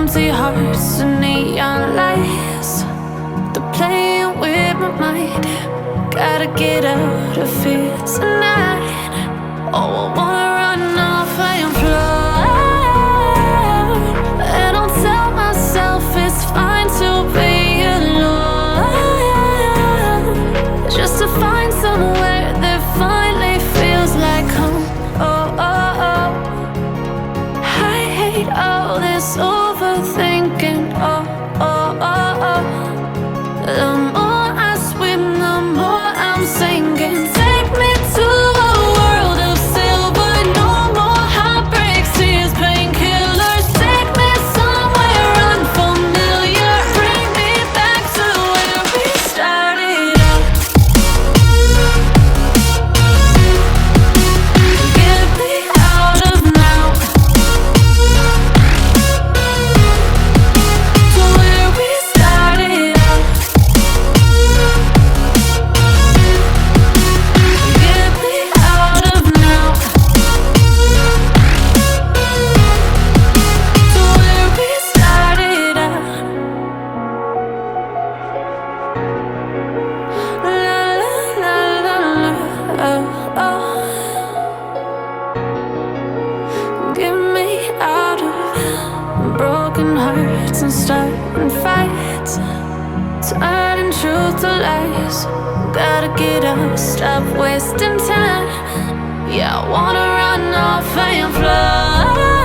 empty hearts and neon lights. They're playing with my mind. Gotta get out of here tonight. Oh, I wanna run off and fly. And I'll tell myself it's fine to be alone, just to find somewhere that finally feels like home. Oh, oh, oh. I hate all this overthinking. Oh, oh, oh, oh. The more I swim, the more I'm sinking. Take me to a world of silver. No more heartbreaks, tears, painkillers. Take me somewhere unfamiliar. Bring me back to where we started out. Get me out of now, to where we started out. Get me out of now, to where we started out. La la la la la, oh, oh. Get me out of broken hearts and starting fights, turning truth to lies. Gotta get up, stop wasting time. Yeah, I wanna run off and fly.